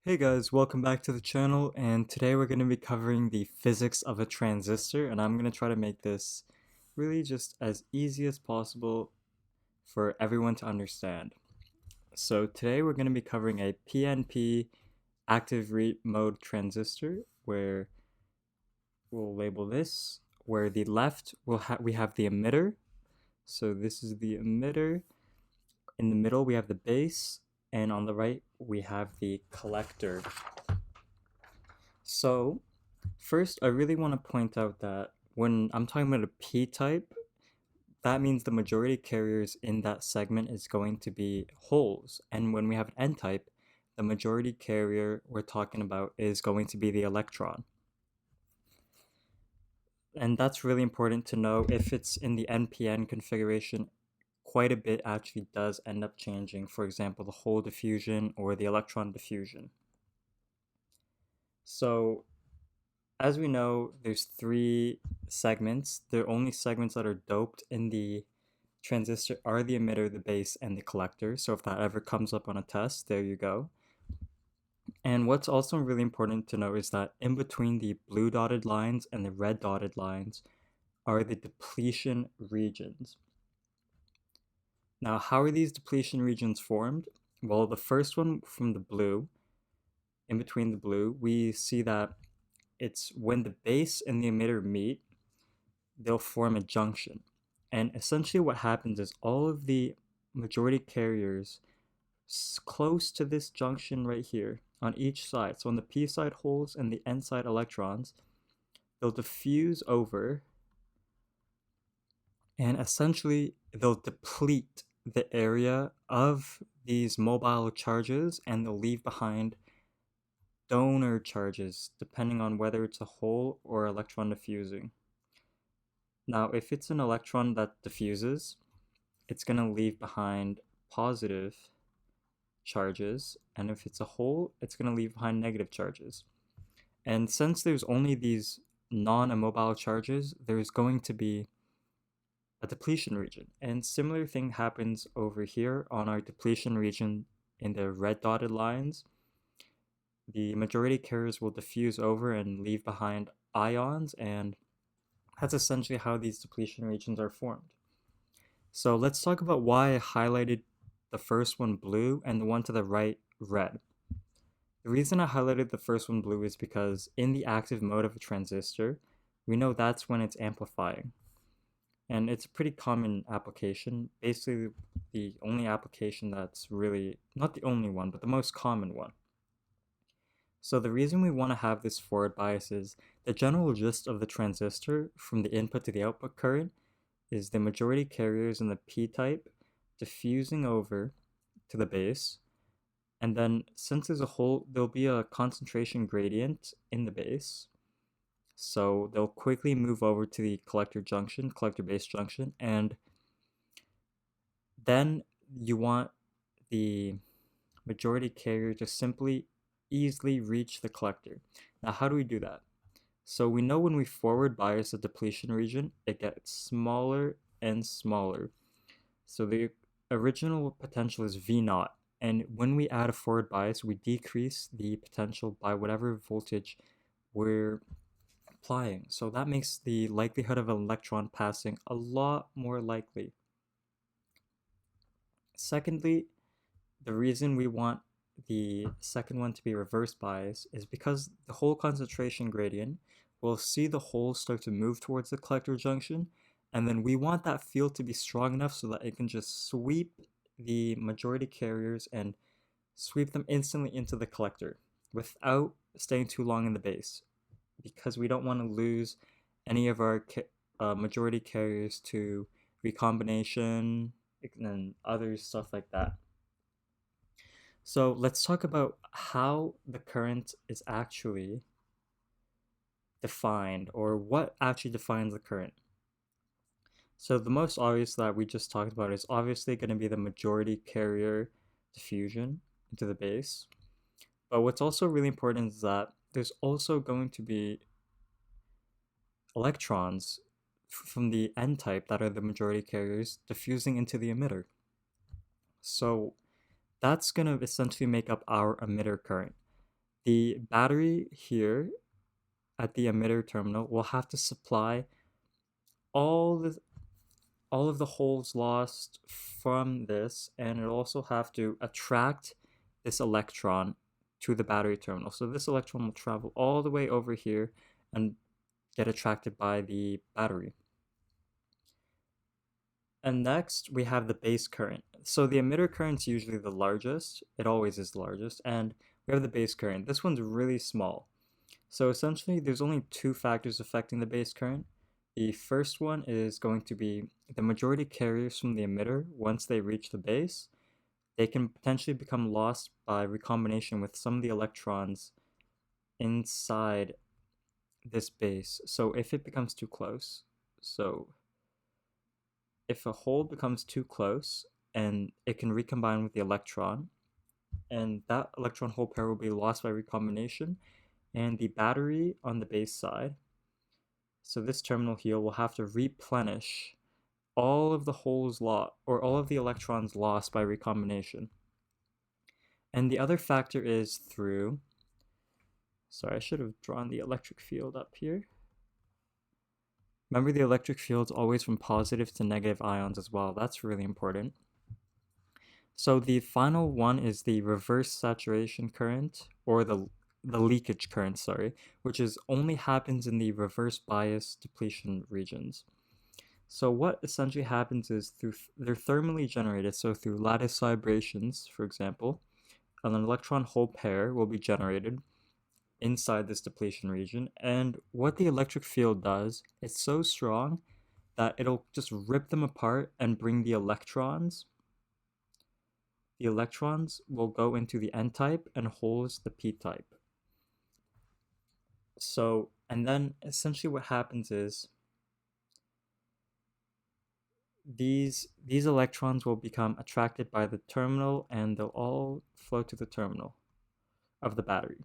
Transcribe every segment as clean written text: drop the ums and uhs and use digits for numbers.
Hey guys, welcome back to the channel, and today we're going to be covering the physics of a transistor, and I'm going to try to make this really just as easy as possible for everyone to understand. So today we're going to be covering a PNP active mode transistor, where we'll label this, where the left we have the emitter. So this is the emitter. In the middle we have the base, and on the right we have the collector. So first, I really want to point out that when I'm talking about a p-type, that means the majority carriers in that segment is going to be holes. And when we have an n-type, the majority carrier we're talking about is going to be the electron. And that's really important to know. If it's in the NPN configuration, quite a bit actually does end up changing. For example, the hole diffusion or the electron diffusion. So as we know, there's three segments. The only segments that are doped in the transistor are the emitter, the base, and the collector. So if that ever comes up on a test, there you go. And what's also really important to know is that in between the blue dotted lines and the red dotted lines are the depletion regions. Now, how are these depletion regions formed? Well, the first one from the blue, in between the blue, we see that it's when the base and the emitter meet, they'll form a junction. And essentially, what happens is all of the majority carriers close to this junction right here on each side. So on the p side holes and the n side electrons, they'll diffuse over and essentially they'll deplete the area of these mobile charges, and they'll leave behind donor charges depending on whether it's a hole or electron diffusing. Now, if it's an electron that diffuses, it's going to leave behind positive charges, and if it's a hole, it's going to leave behind negative charges. And since there's only these non-immobile charges, there's going to be a depletion region. And similar thing happens over here on our depletion region in the red dotted lines. The majority carriers will diffuse over and leave behind ions, and that's essentially how these depletion regions are formed. So let's talk about why I highlighted the first one blue and the one to the right red. The reason I highlighted the first one blue is because in the active mode of a transistor, we know that's when it's amplifying. And it's a pretty common application, basically the only application that's really, not the only one, but the most common one. So the reason we want to have this forward bias is the general gist of the transistor from the input to the output current is the majority carriers in the p-type diffusing over to the base, and then since there's a hole, there'll be a concentration gradient in the base, so they'll quickly move over to the collector base junction, and then you want the majority carrier to simply easily reach the collector. Now, how do we do that? So we know when we forward bias the depletion region, it gets smaller and smaller. So the original potential is V naught, and when we add a forward bias, we decrease the potential by whatever voltage we're applying. So that makes the likelihood of an electron passing a lot more likely. Secondly, the reason we want the second one to be reverse bias is because the hole concentration gradient will see the hole start to move towards the collector junction, and then we want that field to be strong enough so that it can just sweep the majority carriers and sweep them instantly into the collector without staying too long in the base, because we don't want to lose any of our majority carriers to recombination and other stuff like that. So let's talk about how the current is actually defined, or what actually defines the current. So the most obvious that we just talked about is obviously going to be the majority carrier diffusion into the base. But what's also really important is that there's also going to be electrons from the n-type that are the majority carriers diffusing into the emitter. So that's going to essentially make up our emitter current. the battery here at the emitter terminal will have to supply all the all of the holes lost from this, and it'll also have to attract this electron to the battery terminal. So this electron will travel all the way over here and get attracted by the battery. And next we have the base current. So the emitter current's usually the largest. It always is the largest. And we have the base current. This one's really small. So essentially there's only two factors affecting the base current. The first one is going to be the majority carriers from the emitter. Once they reach the base, they can potentially become lost by recombination with some of the electrons inside this base. So if it becomes too close, so if a hole becomes too close and it can recombine with the electron, and that electron hole pair will be lost by recombination, and the battery on the base side, so this terminal here, will have to replenish all of the holes lost, or all of the electrons lost by recombination. And the other factor is through, sorry, I should have drawn the electric field up here. Remember, the electric field's always from positive to negative ions as well. That's really important. So the final one is the reverse saturation current, or the leakage current, sorry, which is only happens in the reverse bias depletion regions. So what essentially happens is they're thermally generated, so through lattice vibrations, for example, an electron hole pair will be generated inside this depletion region, and what the electric field does, it's so strong that it'll just rip them apart and bring the electrons. The electrons will go into the n-type and holes the p-type. So, and then essentially what happens is these electrons will become attracted by the terminal, and they'll all flow to the terminal of the battery.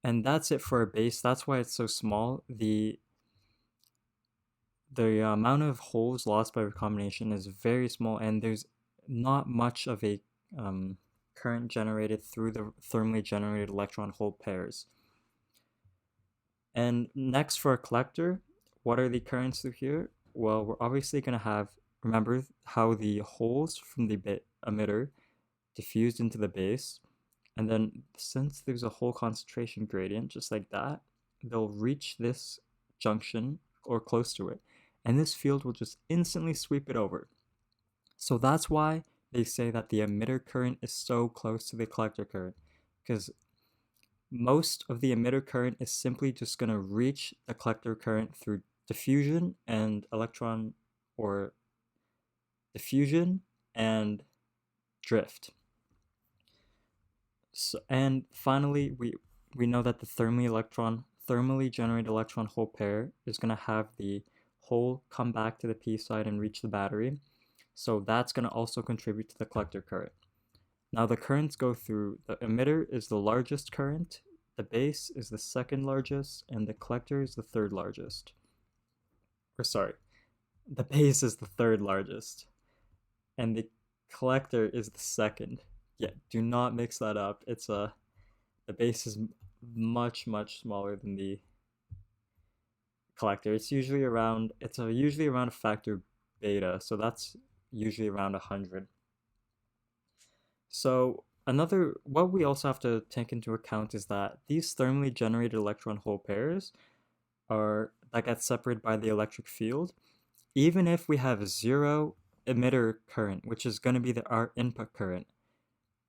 And that's it for our base. That's why it's so small. The amount of holes lost by recombination is very small, and there's not much of a current generated through the thermally generated electron hole pairs. And next, for a collector, what are the currents through here? Well, we're obviously going to have, remember how the holes from the emitter diffused into the base, and then since there's a hole concentration gradient, just like that, they'll reach this junction or close to it, and this field will just instantly sweep it over. So that's why they say that the emitter current is so close to the collector current, because most of the emitter current is simply just going to reach the collector current through diffusion and electron, or diffusion and drift. So, and finally, we know that the thermally generated electron hole pair is going to have the hole come back to the p side and reach the battery. So that's going to also contribute to the collector current. Now the currents go through, the emitter is the largest current, the base is the second largest, and the collector is the third largest. Or sorry, the base is the third largest, and the collector is the second. Yeah, do not mix that up. The base is much smaller than the collector. It's usually around a factor beta, so that's usually around 100. So what we also have to take into account is that these thermally generated electron hole pairs that get separated by the electric field. Even if we have zero emitter current, which is going to be our input current,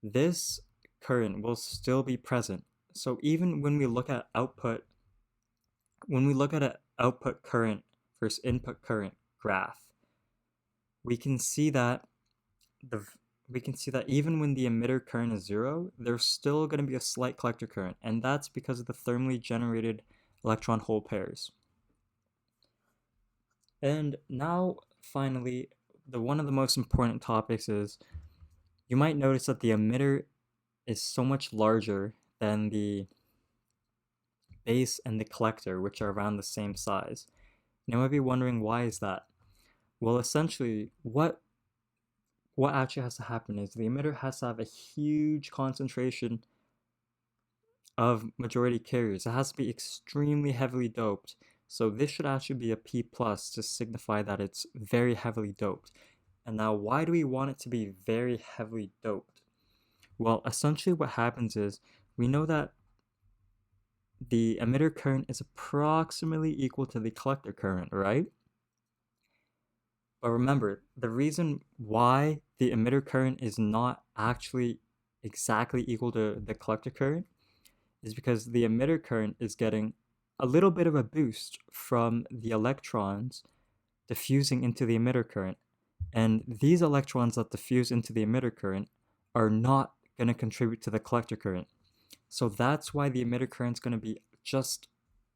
this current will still be present. So even when we look at an output current versus input current graph, we can see that even when the emitter current is zero, there's still going to be a slight collector current, and that's because of the thermally generated electron hole pairs. And now, finally, one of the most important topics is, you might notice that the emitter is so much larger than the base and the collector, which are around the same size. You might be wondering, why is that? Well, essentially, what actually has to happen is the emitter has to have a huge concentration of majority carriers. It has to be extremely heavily doped. So this should actually be a P plus to signify that it's very heavily doped. And now why do we want it to be very heavily doped? Well, essentially what happens is we know that the emitter current is approximately equal to the collector current, right? But remember, the reason why the emitter current is not actually exactly equal to the collector current is because the emitter current is getting a little bit of a boost from the electrons diffusing into the emitter current. And these electrons that diffuse into the emitter current are not going to contribute to the collector current. So that's why the emitter current is going to be just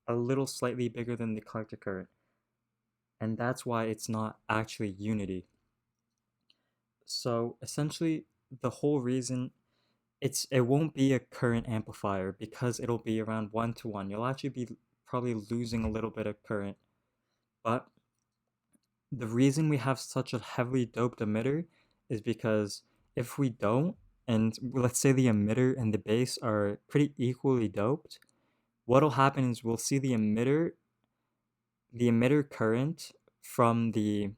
a little slightly bigger than the collector current. And that's why it's not actually unity. So essentially, the whole reason it won't be a current amplifier because it'll be around 1-to-1. You'll actually be probably losing a little bit of current. But the reason we have such a heavily doped emitter is because if we don't, and let's say the emitter and the base are pretty equally doped, what'll happen is we'll see the emitter current from the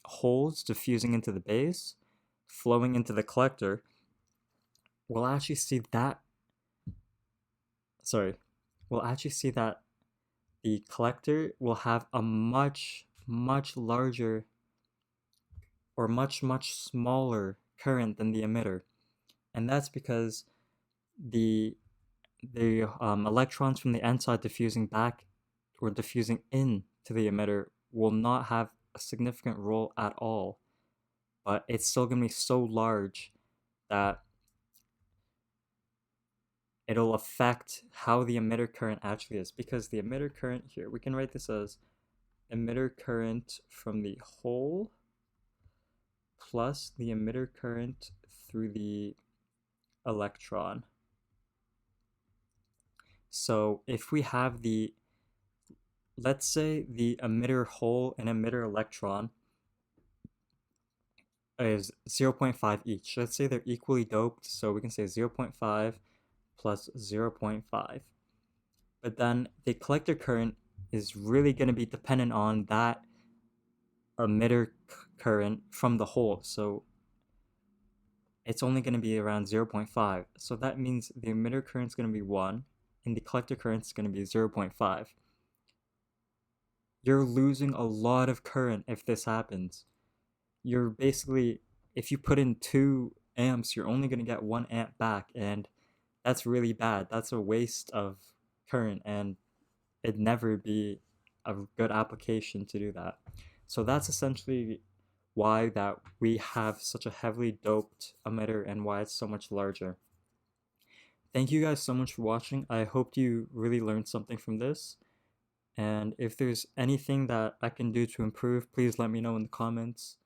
holes diffusing into the base, flowing into the collector. We'll actually see that the collector will have a much larger or much smaller current than the emitter, and that's because the electrons from the n side diffusing back or diffusing in to the emitter will not have a significant role at all, but it's still going to be so large that it'll affect how the emitter current actually is, because the emitter current here, we can write this as emitter current from the hole plus the emitter current through the electron. So if we have let's say the emitter hole and emitter electron is 0.5 each. Let's say they're equally doped, so we can say 0.5 plus 0.5. But then the collector current is really going to be dependent on that emitter current from the hole. So it's only going to be around 0.5. So that means the emitter current is going to be 1 and the collector current is going to be 0.5. You're losing a lot of current if this happens. You're basically, if you put in 2 amps, you're only going to get 1 amp back, and that's really bad. That's a waste of current, and it'd never be a good application to do that. So that's essentially why that we have such a heavily doped emitter and why it's so much larger. Thank you guys so much for watching. I hope you really learned something from this. And if there's anything that I can do to improve, please let me know in the comments.